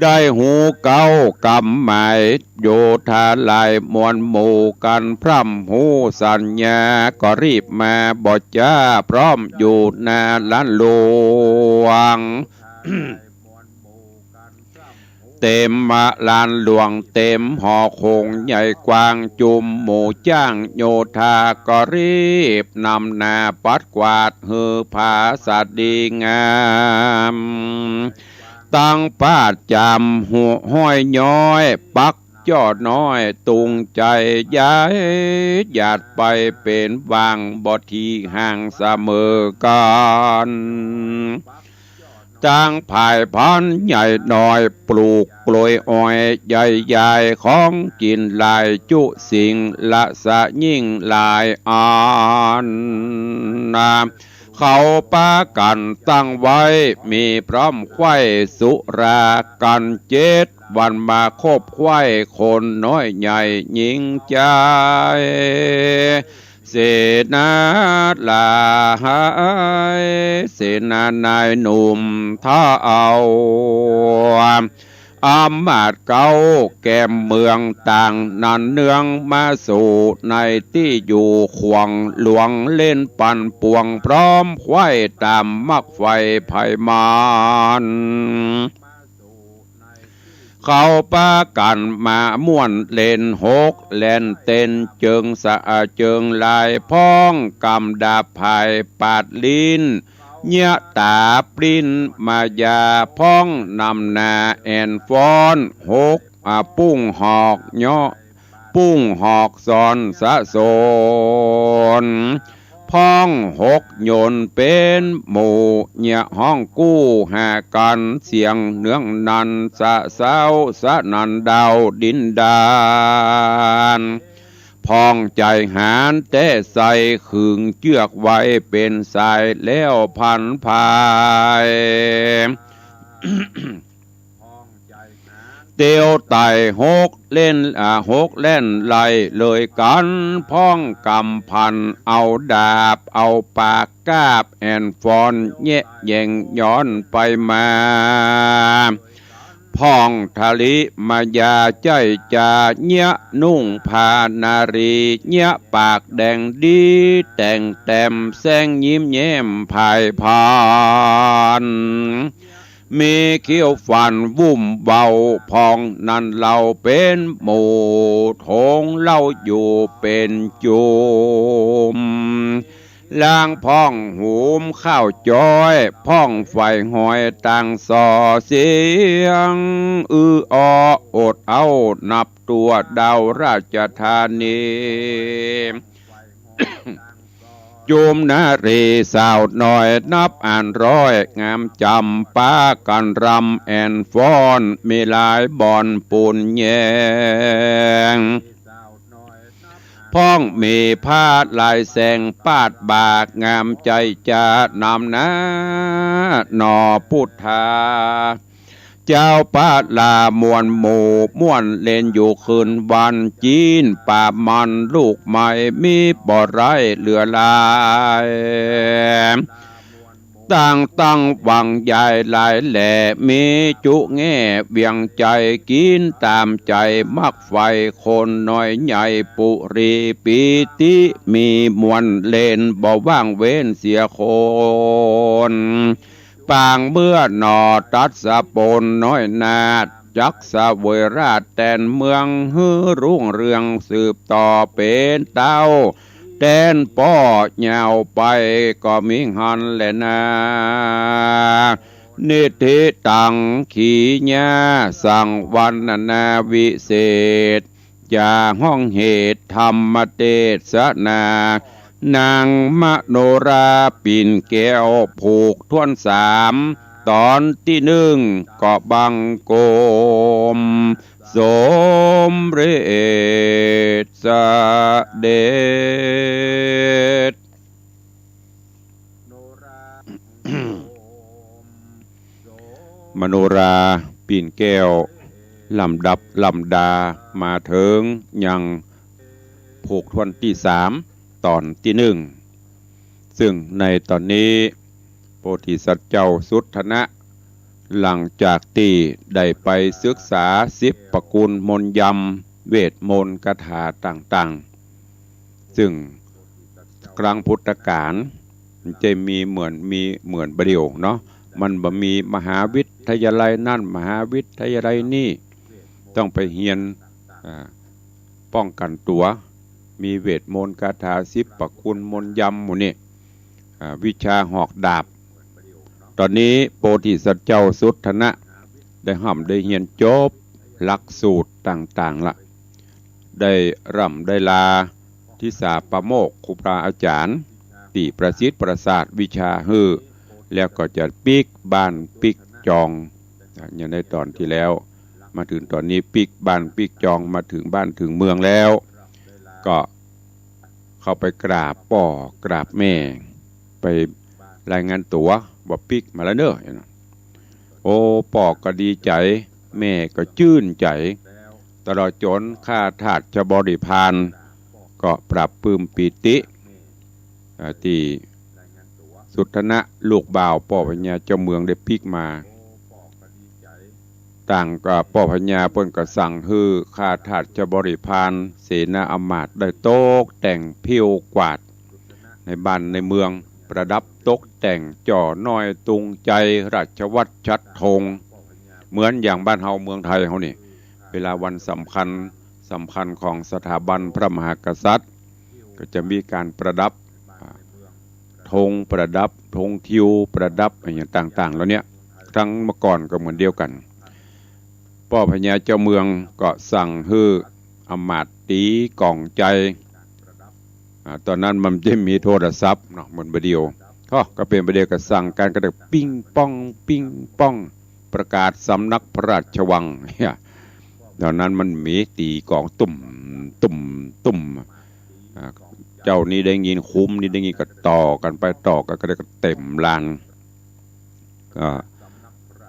ได้หูเก้ากำหมายโยธาลายมวลหมู่กันพร่ำหูสัญญาก็รีบมาบทจ้าพร้อมอยู่นาล้านหลวง เต็มมาลานหลวงเต็มหอคงใหญ่กว้างจุมหมู่จ้างโยธาก็รีบนำนาปัดกวาดฮือภาษาดีงามตั้งป้าจำหัวห้อยย้อยปักจ่อน้อยตุงใจย้ายหยาดไปเป็นวางบ่ที่ห่างเสมอกันจางภายพันใหญ่หน่อยปลูกกลวยอ้อยใหญ่ๆของกินลายจุสิ่งละสะยิ่งลายอ่านนามเขาปากันตั้งไว้มีพร้อมไข่สุรากันเจ็ดวันมาคบไข่คนน้อยใหญ่หญิงใจเสนาลาหายเสนานายหนุ่มท่าเอาอำมาตย์เก่าแก้มเมืองต่างนันเนืองมาสู่ในที่อยู่ขวงหลวงเล่นปั่นป่วงพร้อมไข่ตามมักไฟไผ่มานเขาปากันมาม่วนเล่นหกเล่นเต้นเจิงสะเจิงลายพ้องกำดาบภายปาดลิ้นเนื้อตาปริ้นมายาพ้องนำนาแอนฟอนหกปุ้งหอกเนาะปุ้งหอกซอนสะโซนพ้องหกโยนเป็นหมู่เนี่ยห้องกู้หากันเสียงเนืองนันสะเศร้าสะนันดาวดินดานพองใจหานแต่ใส่ขึงเจือกไว้เป็นสายแล้วพันภายเตียวไต่หกเล่นหกเล่นไล่เลยกันพ้องกำพันเอาดาบเอาปากกาบแอนฟอนแยะแยงย้อนไปมาพ้องทะลิมายาใจจาเนี้ยนุ่งพานารีเนี้ยปากแดงดีแต่งแต้มแสงยิ้มแย้มภายพานมีเขี้ยวฟันวุ่มเบาพองนั่นเราเป็นหมู่ทงเล่าอยู่เป็นจุมล่างพ้องหูมข้าวจ้อยพ้องไฟหอยต่างสอเสียงออดเอานับตัวดาวราชธานีโยมนารีสาวน้อยนับอ่านร้อยงามจำป้ากันรำแอนฟอนมีหลายบอนปูนแยงพ้องมีผ้าลายแสงปาดบากงามใจจะนำนะนอพุทธาเจ้าป้าลามวนหมู่ม่วนเล่นอยู่คืนวันจีนป่ามันลูกใหม่มีบ่อไรเหลือลายตั้งวังใหญ่หลายแหล่มีจุแง่เบียงใจกินตามใจมักไฟคนน้อยใหญ่ปุรีปีติมีมวลเล่นบ่ว่างเว้นเสียคนปางเมื่อนอตัดสะปนน้อยนาดจักสะเวยราชแตนเมืองฮือรุ่งเรืองสืบต่อเป็นเต้าแดนป้อเหยาวไปก็มิหันแลนานิธิตังขีญาสั่งวันนาวิเศษจาห้องเหตุธรรมเทศนา นางมโนราปิ่นแก้วผูกท่วนสามตอนที่หนึ่งก็บังโกมสมเร็จสเด็จ มโนราปีนแก้วลำดับลำดามาถึงยังผูกทวนที่สามตอนที่หนึ่งซึ่งในตอนนี้โพธิสัตว์เจ้าสุทธนะหลังจากที่ได้ไปศึกษา10 ปกุลมนต์ยำเวทมนต์คาถาต่างๆซึ่งครั้งพุทธกาลจะมีเหมือนประเดี๋ยวเนาะมันบ่มีมหาวิทยาลัยนั่นมหาวิทยาลัยนี่ต้องไปเรียนป้องกันตัวมีเวทมนต์คาถา10 ปกุลมนต์ยำหมู่นี่วิชาหอกดาบตอนนี้โพธิสัตว์เจ้าสุทธนะได้ได้เรียนจบหลักสูตรต่างๆละได้ร่ำได้ลาทิสาปโมกครูบาอาจารย์ตีประสิทธิ์ประสาทวิชาฮือแล้วก็จะปิกบ้านปิกจองอย่างในตอนที่แล้วมาถึงตอนนี้ปิกบ้านปิกจองมาถึงบ้านถึงเมืองแล้วก็เข้าไปกราบป่อกราบแม่ไปรายงานตัวว่าปิกมาแล้วเนอะโอ้ป่อก็ดีใจแม่ก็ชื่นใจตลอดจนข้าทาสจะบริพารก็ปรับปลื้มปิติที่สุทธนะลูกบ่าวป่อพญาเจ้าเมืองได้ปิกมาต่างกับป่อพญาเปิ้นก็สั่งฮือข้าทาสจะบริพารเสนาอำมาตย์ได้ตกแต่งผิวกวาดในบ้านในเมืองประดับตกแต่งจ่อน้อยตุงใจราชวัตรชัดธงเหมือนอย่างบ้านเฮาเมืองไทยเฮานี่เวลาวันสำคัญของสถาบันพระมหากษัตริย์ก็จะมีการประดับธงประดับธงทิวประดับอย่างต่างๆแล้วเนี้ยครั้งเมื่อก่อนก็เหมือนเดียวกันป่อพญาเจ้าเมืองก็สั่งฮืออำมาตย์ตีกล่องใจตอนนั้นมันจะมีโทรศัพท์เนาะเหมือนประเดียวก็เป็นประเดียวกับสั่งการกระดับปิ้งป้องประกาศสำนักพระราชวังตอนนั้นมันมีตีกล่องตุ่มเจ้านี้ได้ยินคุ้มนี่ได้ยินก็ต่อกันไปต่อกันก็ได้ก็เต็มลานก็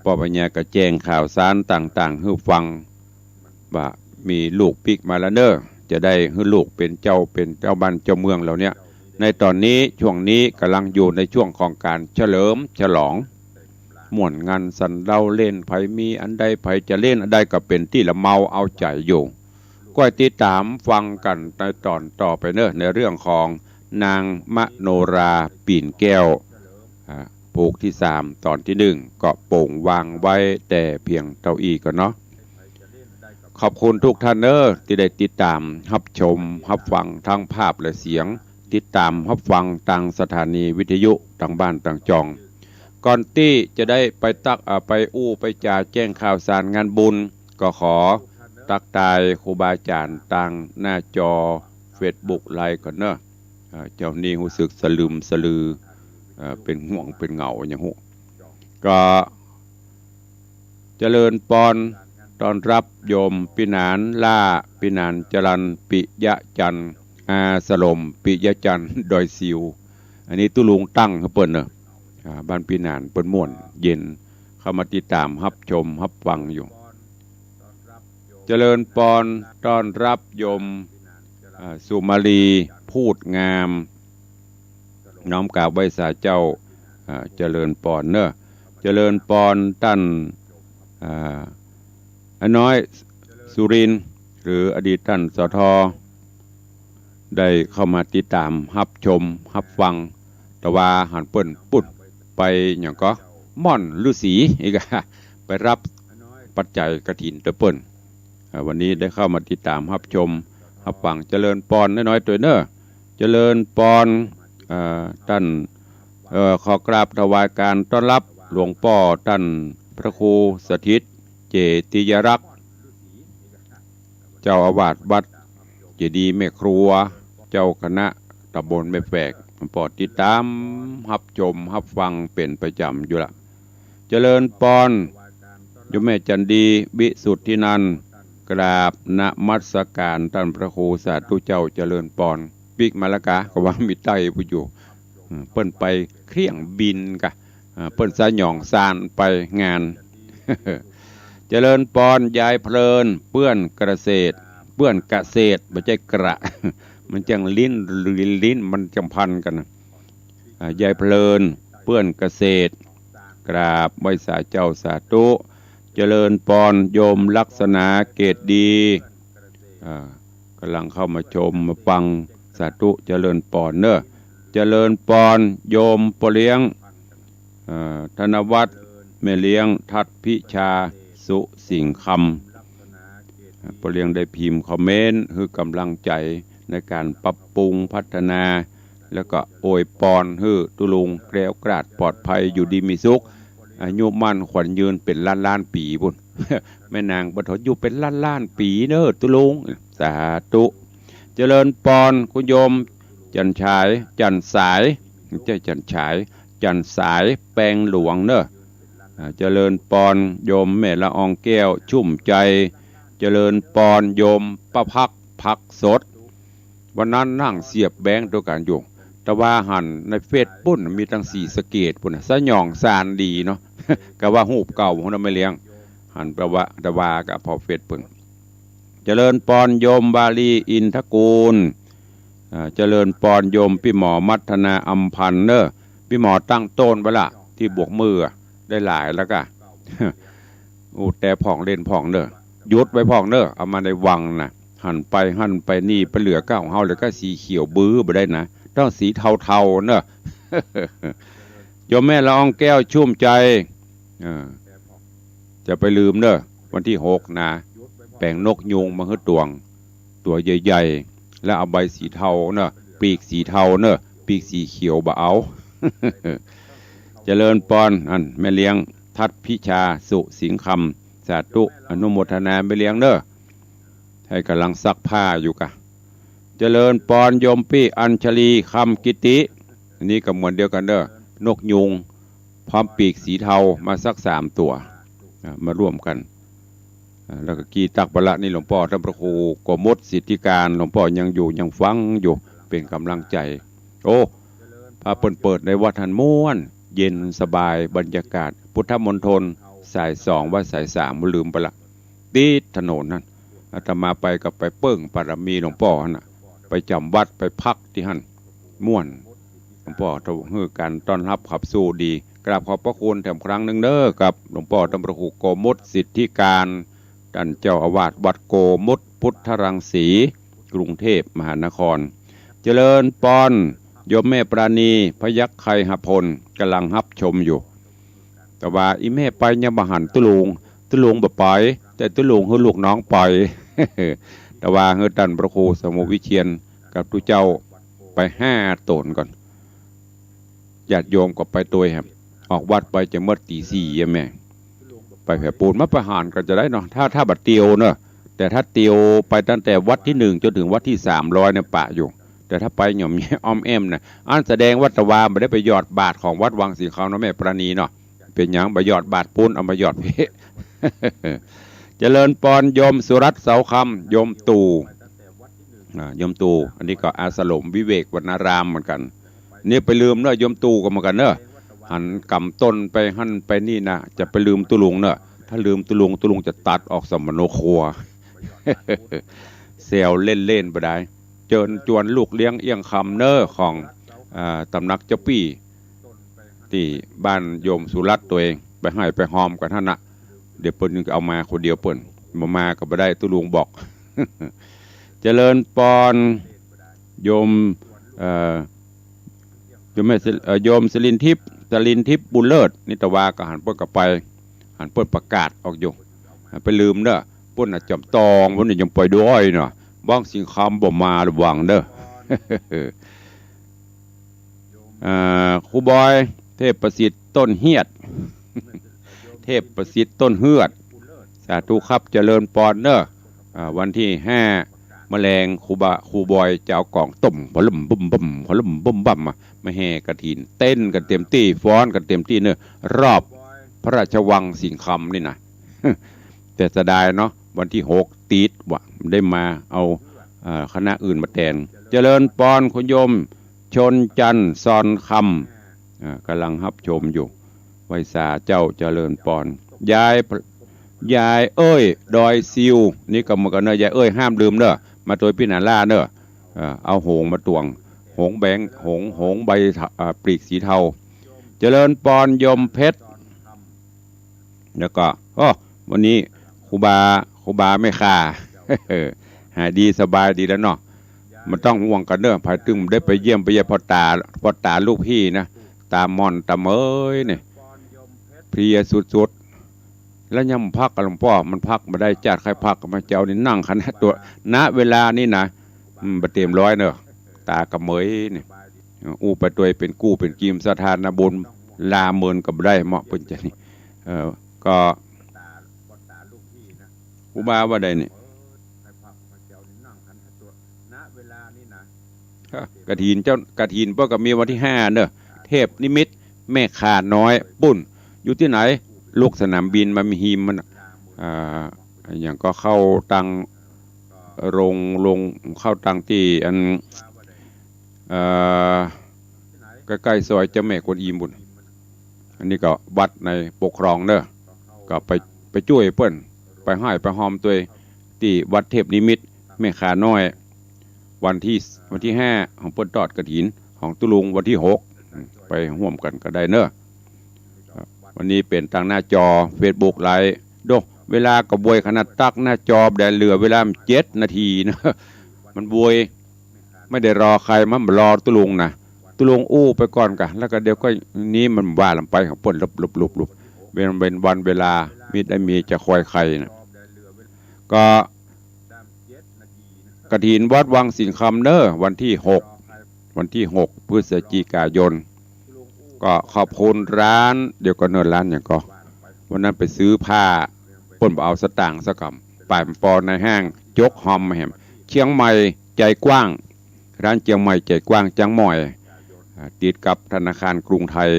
ป่อพญาก็แจ้งข่าวสารต่างๆให้ฟังว่ามีลูกปิกมาแล้วเนอะจะได้ให้ลูกเป็นเจ้าบ้านเจ้าเมืองเราเนี่ยในตอนนี้ช่วงนี้กำลังอยู่ในช่วงของการเฉลิมฉลองม่วนงานสันเล่าเล่นไผมีอันใดไผจะเล่นอันใดก็เป็นที่ละเมาเอาใจอยู่ก็ติดตามฟังกันในตอนต่อไปเนอะในเรื่องของนางมโนราปิ่นแก้วผูกที่3ตอนที่1ก็โป่งวางไว้แต่เพียงเท่าอีก็เนาะขอบคุณทุกท่านที่ได้ติดตามรับชมรับฟังทั้งภาพและเสียงติดตามรับฟังทางสถานีวิทยุต่างบ้านต่างจองก่อนที่จะได้ไปไปไปจ่าแจ้งข่าวสารงานบุญก็ขอตักทายครูบาอาจารย์ต่างหน้าจอ Facebook ไลน์ก่อนเนอะเจ้านี้รู้สึกสลืมสลือเป็นห่วงเป็นเหงาอย่างหูก็เจริญปอนตอนรับโยมปินานล่าปินานจรันปิยะจันอาสลมปิยะจันดอยซิวอันนี้ตุลุงตั้งเขาเปิ้นเนอะบ้านปินานเปิ้นม่วนเย็นเข้ามาติดตามรับชมรับฟังอยู่เจริญปอนต้อนรับโยมสุมาลีพูดงามน้อมกราบไหว้สาเจ้าเจริญปอนเนอะเจริญปอนท่านน้อยสุรินทร์หรืออดีตท่านสทได้เข้ามาติดตามรับชมรับฟังแต่ว่าหันเปิ้นปุดไปอย่างก็ม่อนฤาษีอีกไปรับปัจจัยกฐินตะเปิ้นวันนี้ได้เข้ามาติดตามรับชมรับฟังเจริญปอนน้อยๆตัวเนอะเจริญปอนท่านขอกราบถวายการต้อนรับหลวงพ่อท่านพระครูสถิตเจติยรักษ์เจ้าอาวาสวัดเจดีย์แม่ครัวเจ้าคณะ ตำบลแม่แฝกปอดติดตามหับชมหับฟังเป็นประจำอยู่ละเจริญปอนโยมแม่จันดีวิสุทธินันท์กราบนมัสการท่านพระครูสาธุเจ้าเจริญปอนปิกมาละกะก็ว่ามีไต้ผู้อยู่เปิ้นไปเครื่องบินกะเปิ้นสะหย่องซานไปงาน เจริญปอนยายเพลินเปื้อนเกษตรเปื้อนเกษตรไม่ใช่กระ มันจังลิ้นหรือลิ้นมันจำพันกันยายเพลินเปื้อนเกษตรกราบไว้สาเจ้าสาธุเจริญปอนโยมลักษณะเกตดีกำลังเข้ามาชมมาฟังสาธุเจริญปอนเนอะเจริญปอนโยมปเลี้ยงธนวัฒน์แม่เลี้ยงทัดพิชาสุสิงคำปเลี้ยงได้พิมพ์คอมเมนต์คือกำลังใจในการปรับปรุงพัฒนาแล้วก็อวยปอนฮือตุลุงแกล้วกราดปลอดภัยอยู่ดีมีสุขอายุมั่นขวัญยืนเป็นล้านปีบุญ แม่นางบรรทอยู่เป็นล้านปีเนอตุลุงสาธุเจริญปอนคุณโยมจันฉายจันสายเจ้าจันฉายจันสายแปลงหลวงเนอะเจริญปอนโยมแม่ละอองแก้วชุ่มใจเจริญปอนโยมประพักพักสดวันนั้นนั่งเสียบแบงค์ตัวการอยู่แต่ว่าหันในเฟซปุ่นมีตั้ง4สเกตปุ่นสะหย่องซานดีเนาะ ก็ว่าหูบเก่าของเราไม่เลี้ยงหันแปลว่าตะวากับพอเฟซปุ่นเจริญปอนโยมบาลีอินทกูลเจริญปอนโยมพี่หมอมัฒนาอัมพันธ์เนอะพี่หมอตั้งต้นไว้ละที่บวกมือได้หลายแล้วก็ แต่ผ่องเล่นผ่องเนอะยุดไว้ผ่องเนอะเอามาในวังนะหันไปนี่ไปเหลือก้าวเฮาแล้วก็สีเขียวบื้อไปได้นะต้องสีเทาๆเนอะ โยมแม่ละอองแก้วชุ่มใจจะไปลืมเนอะวันที่6นะแป่งนกยุงมาให้ตวงตัวใหญ่ๆแล้วเอาใบสีเทาเนอะปีกสีเทาเนอะปีกสีเขียวบ่เอา เจริญปอนอันแม่เลี้ยงทัดพิชาสุสิงคำสาธุอนุโมทนาแม่เลี้ยงเนอะให้กำลังซักผ้าอยู่กะเจริญปอนโยมปี้อัญชลีคำกิติอันนี้กับมวลเดียวกันเด้อนกยุงพร้อมปีกสีเทามาสัก3 ตัวมาร่วมกันแล้วก็กีตักบละนี่หลวงพ่อท่านพระครูกมดสิทธิการหลวงพ่อยังอยู่ยังฟังอยู่เป็นกำลังใจโอ้พาเปิดในวัดหันม้วนเย็นสบายบรรยากาศพุทธมณฑลสาย2ว่าสาย3ลืมไปละตีถนนนั่นอาตมาไปกับไปเปิ้งปารมีหลวงพ่อน่ะไปจำวัดไปพักที่หั่นม่วนหลวงพ่อต้องให้การต้อนรับขับสู้ดีกราบขอบพระคุณแถมครั้งหนึ่งเด้อกับหลวงพ่อท่านพระครูโกมดสิทธิการท่านเจ้าอาวาสวัดโกมดพุทธรังสีกรุงเทพมหานครเจริญปอนโยมแม่ปราณีพยัคฆ์ไคหพลกำลังรับชมอยู่แต่ว่าอีแม่ไปยังมหันตุลุงบ่ไปแต่ตุลุงคือลูกน้องไป แต่ว่าเฮือตันพระครูสมุวิเชียนกับตุเจ้าไป5 ตนก่อนญาติโยมก็ไปตัวครับออกวัดไปจะเมื่อตี 4แม่ไปแผ่ปูนมาประหารก็จะได้เนาะถ้าบัดเตียวเนาะแต่ถ้าเตียวไปตั้งแต่วัดที่1จนถึงวัดที่300เนี่ยปะอยู่แต่ถ้าไปหย่อมแย่อ้อมแอมนะอันแสดงวัดตะวาไม่ได้ไปหยอดบาทของวัดวังสีขาวนะแม่ปราณีเนาะเป็นอย่างไปหยอดบาทปูนเอามาหยอดเพ เจริญปอนโยมสุรัตน์เสาคำโยมตู่โยมตู่อันนี้ก็อาสลมวิเวกวรรณารามเหมือนกันนี่ไปลืมเนอะโยมตู่ก็เหมือนกันเนอะหันกำต้นไปหันไปนี่นะจะไปลืมตุลุงเนอะถ้าลืมตุลุงจะตัดออกสมโนครัว เซลเล่นไปได้เจิญจวนลูกเลี้ยงเอียงคำเนอของตำนักเจ้าปี้ที่บ้านโยมสุรัตน์ตัวเองไปให้ไปหอมกันท่านนะเดี๋ยวเปิ้ลเอามาคนเดียวเปิ้ลมาก็ไม่ได้ตุลุงบอก เจริญปอนโยมโยมสลินทิพย์บุญเลิศนิตวาก็หันเปิ้ลกับไปหันเปิ้ลประกาศออกอยู่ไปลืมเนอะเปิ้ลจำตองเปิ้ลยังปล่อยด้วยเนาะบ้างสิ่งคำบ่มาระวังเด้อ ครูบอยเทพประสิทธิ์ต้นเฮียด เทพประสิทธิ์ต้นเฮือดสาธุครับเจริญปอนเนอะวันที่5 แมลงครูบอยจะเอากล่องต้มพลุ่มบุ่มบุ่มพลุ่มบุ่มบั่มมาแห่กระถินเต้นกันเต็มที่ฟ้อนกันเต็มที่เนอะรอบพระราชวังสิงห์คำนี่นะ แต่เสียดายเนาะวันที่6ติดว่ะได้มาเอาคณะอื่นมาแทนเจริญปอนคุณโยมชนจันทร์ซอนคำกำลังรับชมอยู่ไวสาเจ้าเจริญปอนยายเอ้ยดอยซิวนี่ก็มันก็เนอะยายเอ้ยห้ามลืมเนอะมาตัวพี่นาล่าเนอะเอาหงมาตวงหงแบงหงใบปลีกสีเทาเจริญปอนยมเพชรแล้วก็วันนี้ครูบาไม่ค่า หายดีสบายดีแล้วเนาะมันต้องห่วงกันเนอะพายตึงได้ไปเยี่ยมพ่อตาลูกพี่นะตามอนตาเมยเนี่ยเพลียสุดๆแล้วยังพักกับหลวงพ่อมันพักมาได้จัดใครพักกับมาเจ้านี่นั่งคณะตัวณเวลานี่นะบะเต็มร้อยเนอะตากระเมยเนี่ยอู้ไปตัวเป็นกู้เป็นกีมสถานบุญลาเมินกับได้เหมาะเป็นใจนี่ก็อุบาว่าใดเนี่ยกระถินเพราะกับมีวันที่5เนอะเทพนิมิตแม่ขาน้อยปุ่นอยู่ที่ไหนลูกสนามบินมามีหิมมันอย่างก็เข้าตังลงเข้าตังที่อันใกล้ๆซอยเจ้าแม่กวนอิมบุญอันนี้ก็วัดในปกครองเนอะก็ไปช่วยเปิ้นไปให้ไปหอมตัวที่วัดเทพนิมิตแม่ขาน้อยวันที่5ของเปิ้นตอดกฐินของตุลุงวันที่6ไปร่วมกันก็ได้เนอะวันนี้เป็นทางหน้าจอ Facebook ไลฟ์ดูเวลากระบวยขนาดตักหน้าจอแดนเหลือเวลา7 นาทีนะมันบวยไม่ได้รอใครมันรอตุลุงนะตุลุงอู้ไปก่อนกันแล้วก็เดี๋ยวก็นี้มันว่าลำไปของเปิ้นลบเป็นวันเวลามีจะคอยใครนะก็กฐินวัดวังสิงห์คำเนอวันที่6พฤศจิกายนก็ขอบคุณร้านเดี๋ยวก็เนินร้านอย่างก็วันนั้นไปซื้อผ้าป่นเอาสตางค์สักกำป่ายปอนในห้างจกหอมแหมเชียงใหม่ใจกว้างร้านเชียงใหม่ใจกว้างจังหม่อยติดกับธนาคารกรุงไทย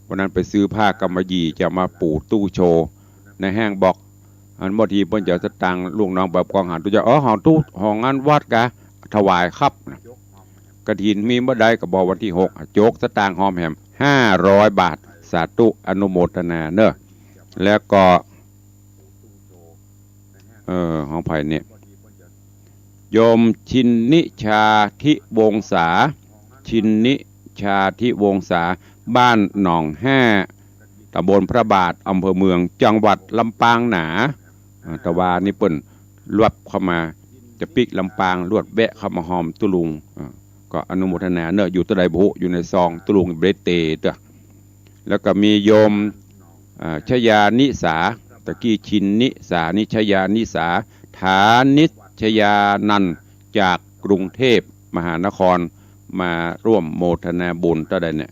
วันนั้นไปซื้อผ้ากำมะหยี่จะมาปูตู้โชว์ในห้างบอกอันบางทีเพิ่นจะสตางค์ลูกน้องแบบกองหันตัวจะหอตู้หองงานวัดกะถวายครับกฐินมีเมื่อใดก็บอกวันที่6โจกสตางค์หอมแหม500 บาทสาธุอนุโมทนาเนอะแล้วก็ของไผ่เนี่ยโยมชินนิชาทิวงศาบ้านหนอง5ตำบลพระบาทอำเภอเมืองจังหวัดลำปางหนาตะวานี่เปิ้นลวดเข้ามาจะปิกลำปางลวดแวะเข้ามาหอมตุลุงก็อนุโมทนาเนอะอยู่ตะไดบุอยู่ในซองตุลุงเบรเตเตอแล้วก็มีโยมชยานิสาตะกี้ชินนิสานิชยานิสาฐานิชยานันจากกรุงเทพมหานครมาร่วมโมทนาบุญตะไดเนี่ย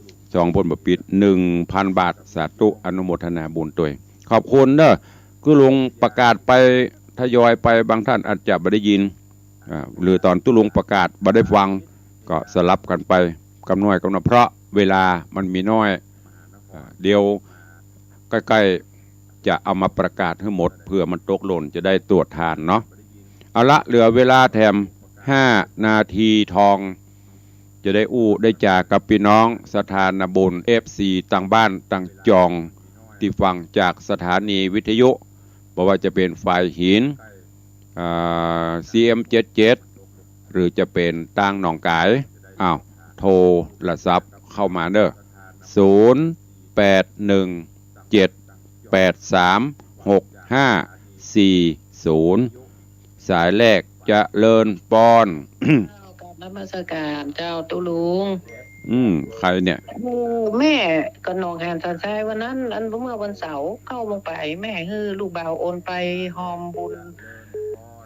2บนบปิด 1,000 บาทสาธุอนุโมทนาบุญตัวขอบคุณเนอะคือลุงประกาศไปทยอยไปบางท่านอาจจะไม่ได้ยินหรือตอนตุลุงประกาศไม่ได้ฟังก็สลับกันไปกำหนดเพราะเวลามันมีน้อยเดี๋ยวใกล้ๆจะเอามาประกาศให้หมดเพื่อมันตกหล่นจะได้ตรวจทานเนาะเอาละเหลือเวลาแถม5 นาทีทองจะได้ได้จากกับพี่น้องสถานบุญ FC ต่างบ้านต่างจองที่ฟังจากสถานีวิทยุบอกว่าจะเป็นฝ่ายหินCM77 หรือจะเป็นต่างหนองกายโทรศัพท์เข้ามาเด้อ0817836540สายแรกจะเลินปอนกับนมัสการเจ้าตุลุงใครเนี่ยแม่ก็น้องแหนสันทรายวันนั้นเมื่อวันเสาร์เข้าลงไปแม่ฮือลูกบ่าวโอนไปหอมบุญ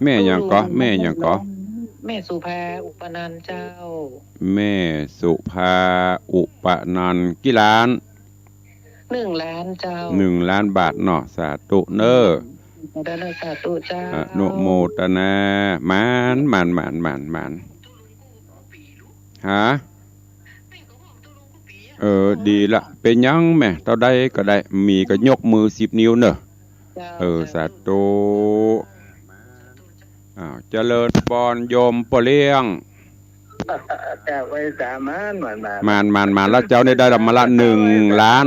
แม่ยังก็แม่สุภาอุปนันเจ้าแม่สุภาอุปนันกี่ล้าน1 ล้านเจ้า1 ล้านบาทเนาะสาธุเนอ ได้เลยสาธุเจ้า อนุโมทนามานฮะดีละเป็นยังแม่เท่าใดก็ได้มีก็ยกมือ10 นิ้วเนอะสาธุเจริญพรโยมปอเลี้ยงแต่ไว้สามานมาแล้วเจ้าได้รับมาละ1 ล้าน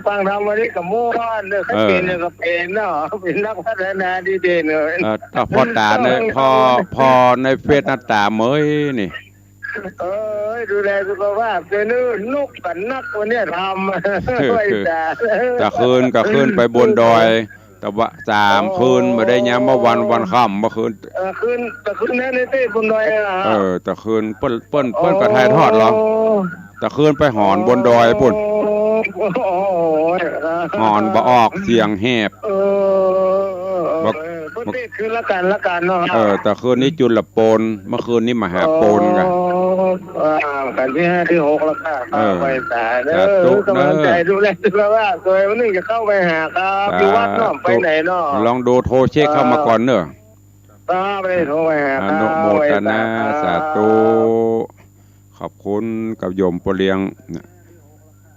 ฟังธรรมวันนี้กับมู่บ้านเลยเขาเป็นเนี่ยก็เป็นเนาะเป็นนักพัฒนาดีเด่นเลยถ้าพอตาในพอในเฟซหน้าตาเมยนี่ดูแลสุขภาพเจนื้อนุกกันนักวันนี้ทำไว้แต่คืนไปบนดอยแต่ว่า3 คืนมาได้ยามเมื่อวันค่ำเมื่อคืนคืนนั้นในเต้บนดอยแต่คืนเปิ้นกระทายทอดหรอแต่คืนไปหอนบนดอยปุ่นหอนบ่ออกเสียงแหบคืนละกันเนาะแต่คืนนี้จุลปนเมื่อคืนนี้มหาปนกันที่5ที่6แล้วค่ะไปตากำลังใจดูแลสุขภาพตัววันนึงจะเข้าไปหาครับอยู่วัดเนาะไปไหนเนาะลองดูโทรเช็คเข้ามาก่อนเนอะไปโทรไปหาอนุโมทนาสาธุขอบคุณกับโยมปอเลียง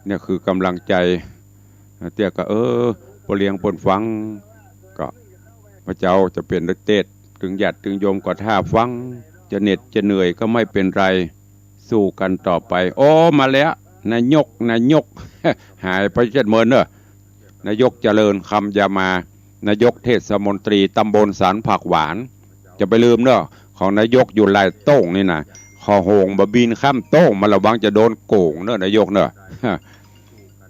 เนี่ยคือกำลังใจเตี้ยก็ปอเลียงปนฟังก็พระเจ้าจะเป็นเตศถึงหยัดถึงโยมก็ท่าฟังจะเหน็ดจะเหนื่อยก็ไม่เป็นไรสู้กันต่อไปมาแล้วนายก หายไป70,000เนอะนายกเจริญคำยามานายกเทศมนตรีตำบลสารผักหวานจะไปลืมเนอะของนายกอยู่ลายโต้งนี่นะคอโหงบะบินข้ามโต้งมาระวังจะโดนโก่งเนอะนายกเนอะ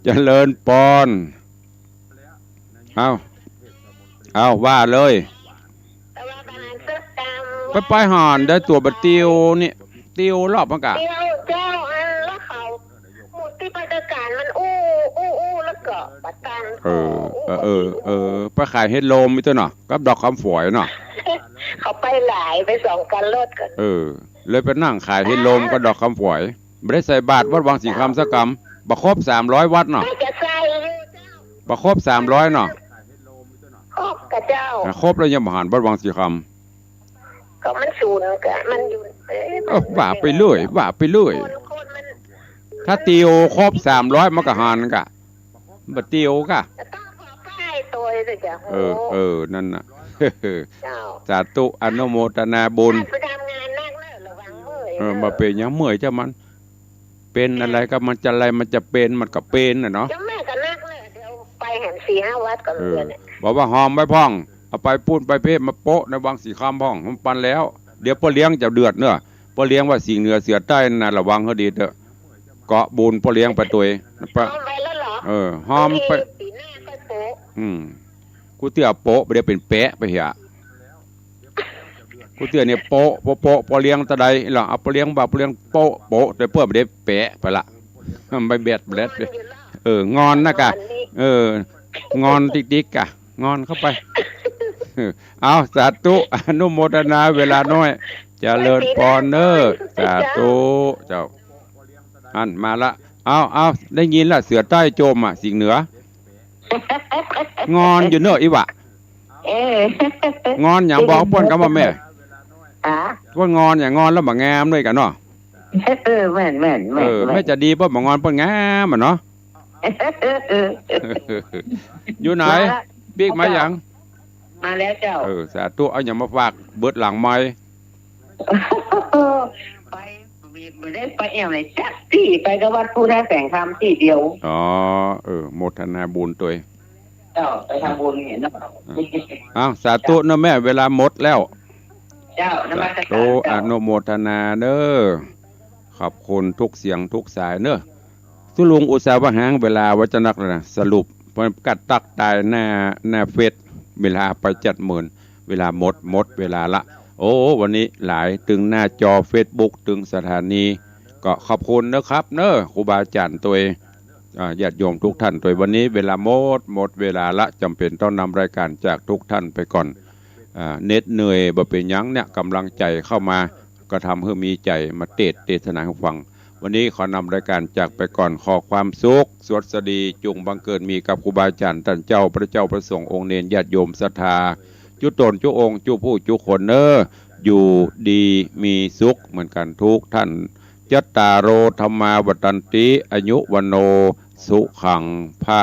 เจริญปอนเอาว่าเลยไปหอนได้ตัวบัดเตียวนี่เตียวรอบมันกะเจ้าแล้วเขาหมุดที่ประการมันอู้แล้วก็ประกันไปขายเฮ็ดโลมมิตัวเนาะกับดอกคำฝอยเนาะเขาไปหลายไป2 กันรถกันเลยไปนั่งขายเฮ็ดโลมกับดอกคำฝอยไม่ได้ใส่บาตรวัดวังสีคำสักกำบ่ครบ300 วัดเนาะบ่ครบ300เนาะครบกับเจ้าครบแล้วยังบ่หันวัดวังสีคำก็มันศูนย์กะมันอยู่ว่าไปเรื่อยถ้าเตียวครบ300มันก็หันกะบ่เตียวกะนั่นน่ะสาธุอนุโมทนาบุญมาเป็นยังเมื่อยจะมันเป็นอะไรก็มันจะอะไรมันจะเป็นมันก็เป็นน่ะเนาะแม่ก็นักเลยเดี๋ยวไปแห่ง4-5 วัดก่อนเลยเนี่ยบอกว่าหอมไม่พ่องเอาไปพูดไปเพ่มาโปะในวังสีคำพ่องมันปันแล้วเดี๋ยวพ่อเลี้ยงจะเดือดเนอะพ่อเลี้ยงว่าสิ่งเหนือเสือใต้น่ะระวังเขาดีเถอะเกาะบุญพ่อเลี้ยงไปตัวหอมไปกูเตี้ยโปะไปเดี๋ยวเป็นแปะไปเหี้ยกูเตี้ยเนี่ยโปะพ่อเลี้ยงตะไดหรอเอาพ่อเลี้ยงบ่าพ่อเลี้ยงโปะแต่เพื่อไปเดี๋ยวแปะไปละไปเบ็ดงอนนะกะงอนติ๊กๆกะงอนเข้าไปเอาสาธุอนุโมทนาเวลาน้อยเจริญพรเนอสาธุเจ้าอันมาละเอาได้ยินละเสือใต้โจมสิ่งเหนืองอนอยู่เนอะอีวะงอนอย่างบอกป้อนกันว่าแม่ว่างอนอย่างงอนแล้วบ่งามด้วยกันเนาะแม่นไม่จะดีป้อนบ่งอนป้อนงามเนาะอยู่ไหนบิ๊กมาอย่างมาแล้วเจ้าสาธุเอาอย่างมาฝากเบิดหลังไม้ไปไม่ได้ไปเอี่ยมเลยจักที่ไปกับวัดผู้แท้แสงธรรมที่เดียวโมทนาบุญตัวเจ้าไปทำบุญเห็นเนาะสาธุนะแม่เวลาหมดแล้วเจ้านมัสการอนุโมทนาเด้อขอบคุณทุกเสียงทุกสายเด้อสุลุงอุตสาหะหางเวลาวัจนักนะสรุปกัดตักตายหน้าเฟซเวลาไป70,000เวลาหมดเวลาละวันนี้หลายตึงหน้าจอ Facebook ตึงสถานีก็ขอบคุณนะครับครูบาอาจารย์ตัวญาติโยมทุกท่านตัววันนี้เวลาหมดเวลาละจำเป็นต้องนำรายการจากทุกท่านไปก่อนเน็ตเหนื่อยบ่เป็นยังเนี่ยกำลังใจเข้ามาก็ทำให้มีใจมาเทศนาให้ฟัง วันนี้ขอนำรายการจากไปก่อนขอความสุขสวัสดีจุงบังเกิดมีกับครูบาอาจารย์ท่านเจ้าพระเจ้าประสงค์องค์เนรญาติโยมศรัทธาจุตนจุองค์จุผู้จุคนเนออยู่ดีมีสุขเหมือนกันทุกท่านยัตตาโรธรรมาวัตันติอายุวันโนสุขังพระ